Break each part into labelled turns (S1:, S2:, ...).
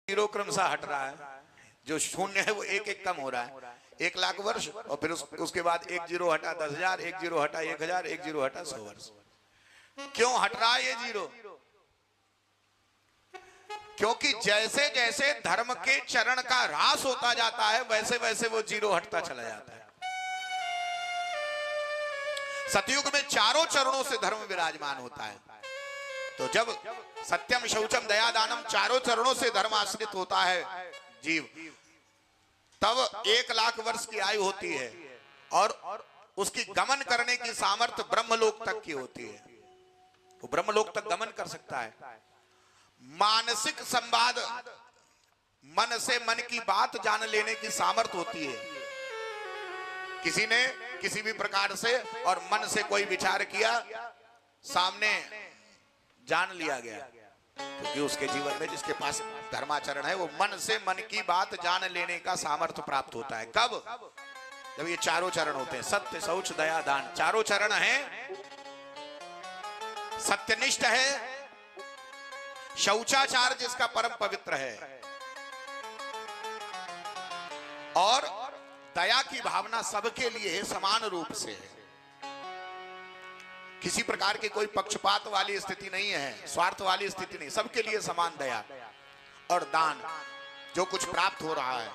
S1: Zero क्रमशः हट रहा है, जो शून्य है वो एक एक कम हो रहा है। 1,00,000 वर्ष और फिर उसके बाद एक जीरो हटा 10,000, एक जीरो हटा 1,000, एक जीरो हटा 100 वर्ष। क्यों हट रहा है ये जीरो? क्योंकि जैसे जैसे धर्म के चरण का ह्रास होता जाता है वैसे वैसे वो जीरो हटता चला जाता है। सतयुग में चारों चरणों से धर्म विराजमान होता है। तो जब सत्यम शौचम दया दानम चारों चरणों से धर्म आश्रित होता है जीव, तब 1,00,000 वर्ष की आयु होती है और उसकी गमन करने की सामर्थ्य ब्रह्मलोक तक की होती है। वो ब्रह्मलोक तक गमन कर सकता है। मानसिक संवाद, मन से मन की बात जान लेने की सामर्थ्य होती है। किसी ने किसी भी प्रकार से और मन से कोई विचार किया, सामने जान लिया गया, क्योंकि उसके जीवन में जिसके पास धर्माचरण है वो मन से मन की बात जान लेने का सामर्थ्य प्राप्त होता है। कब? जब ये चारों चरण होते हैं, सत्य शौच दया दान, चारों चरण हैं। सत्यनिष्ठ है, शौचाचार जिसका परम पवित्र है, और दया की भावना सबके लिए समान रूप से है। किसी प्रकार की कोई पक्षपात वाली स्थिति नहीं है, स्वार्थ वाली स्थिति नहीं, सबके लिए समान दया। और दान, जो कुछ प्राप्त हो रहा है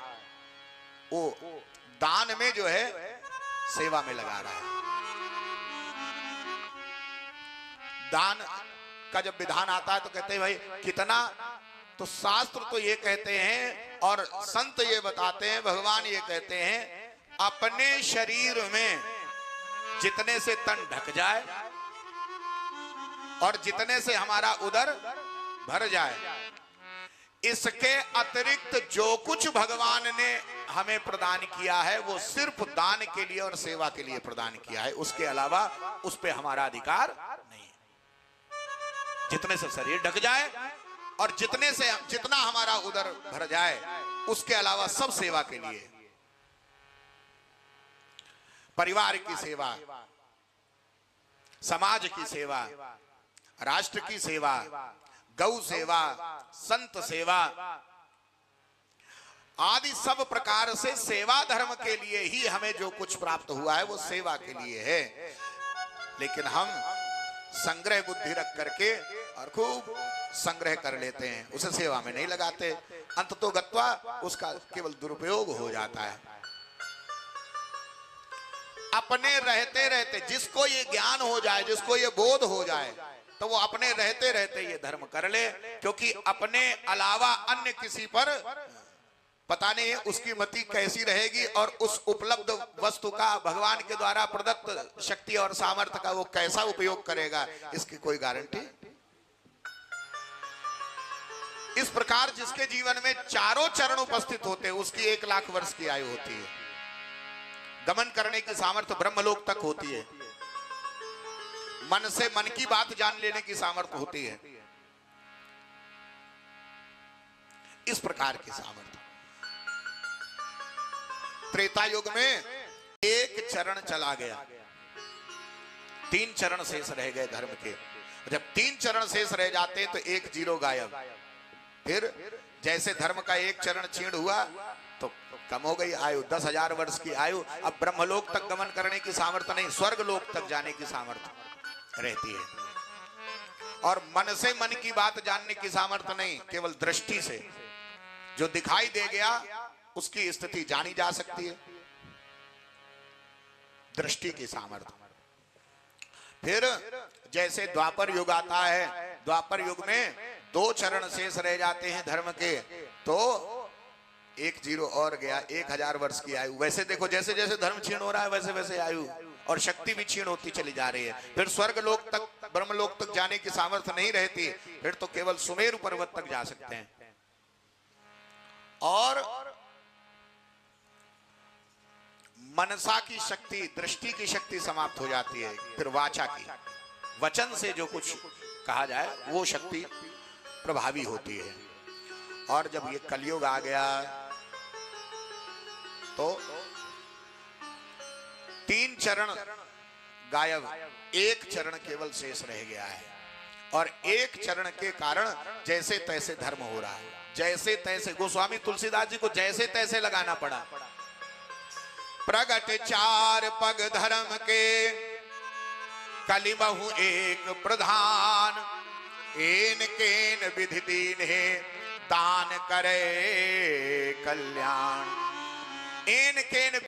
S1: वो दान में जो है सेवा में लगा रहा है। दान का जब विधान आता है तो कहते हैं भाई कितना, तो शास्त्र तो ये कहते हैं और संत ये बताते हैं, भगवान ये कहते हैं, अपने शरीर में जितने से तन ढक जाए और जितने से हमारा उदर भर जाए, इसके अतिरिक्त जो कुछ भगवान ने हमें प्रदान किया है वो सिर्फ दान के लिए और सेवा के लिए प्रदान किया है। उसके अलावा उस पे हमारा अधिकार नहीं है। जितने से शरीर ढक जाए और जितना हमारा उदर भर जाए, उसके अलावा सब सेवा के लिए। परिवार की सेवा, समाज की सेवा, राष्ट्र की सेवा, गौ सेवा, संत सेवा आदि सब प्रकार से सेवा धर्म के लिए ही हमें जो कुछ प्राप्त हुआ है वो सेवा के लिए है। लेकिन हम संग्रह बुद्धि रख करके और खूब संग्रह कर लेते हैं, उसे सेवा में नहीं लगाते। अंततो गत्वा उसका केवल दुरुपयोग हो जाता है। अपने रहते रहते जिसको ये ज्ञान हो जाए, जिसको ये बोध हो जाए, तो वो अपने रहते रहते ये धर्म कर ले, क्योंकि अपने अलावा अन्य किसी पर पता नहीं उसकी मति कैसी रहेगी और उस उपलब्ध वस्तु का भगवान के द्वारा प्रदत्त शक्ति और सामर्थ्य का वो कैसा उपयोग करेगा, इसकी कोई गारंटी। इस प्रकार जिसके जीवन में चारों चरण उपस्थित होते हैं उसकी 1,00,000 वर्ष की आयु होती है। गमन करने की सामर्थ्य ब्रह्मलोक तक होती है। मन से मन की बात जान लेने की सामर्थ्य होती है। इस प्रकार की सामर्थ्य त्रेता युग में एक चरण चला गया, 3 चरण शेष रह गए धर्म के। जब 3 चरण शेष रह जाते तो एक जीरो गायब। फिर जैसे धर्म का एक चरण छीण हुआ तो कम हो गई आयु, 10,000 वर्ष की आयु। अब ब्रह्मलोक तक गमन करने की सामर्थ्य नहीं, स्वर्ग लोक तक जाने की सामर्थ्य रहती है। और मन से मन की बात जानने की सामर्थ्य नहीं, केवल दृष्टि से जो दिखाई दे गया उसकी स्थिति जानी जा सकती है, दृष्टि की सामर्थ्य। फिर जैसे द्वापर युग आता है, द्वापर युग में 2 चरण शेष रह जाते हैं धर्म के, तो एक जीरो और गया, 1,000 वर्ष की आयु। वैसे देखो जैसे जैसे धर्म क्षीण हो रहा है वैसे वैसे आयु और शक्ति भी क्षीण होती चली जा रही है। फिर स्वर्ग लोक तक, ब्रह्मलोक तक जाने की सामर्थ्य नहीं रहती, फिर तो केवल सुमेरु पर्वत तक जा सकते हैं। और मनसा की शक्ति, दृष्टि की शक्ति समाप्त हो जाती है। फिर वाचा की, वचन से जो कुछ कहा जाए वो शक्ति प्रभावी होती है। और जब ये कलयुग आ गया तो 3 चरण गायब, एक चरण केवल शेष रह गया है। और एक चरण के कारण जैसे तैसे धर्म हो रहा है। जैसे तैसे गोस्वामी तुलसीदास जी को जैसे तैसे लगाना पड़ा। प्रगट चार पग धर्म के कलिमहु एक प्रधान, एन केन विधि दीन है दान करे कल्याण। एन केन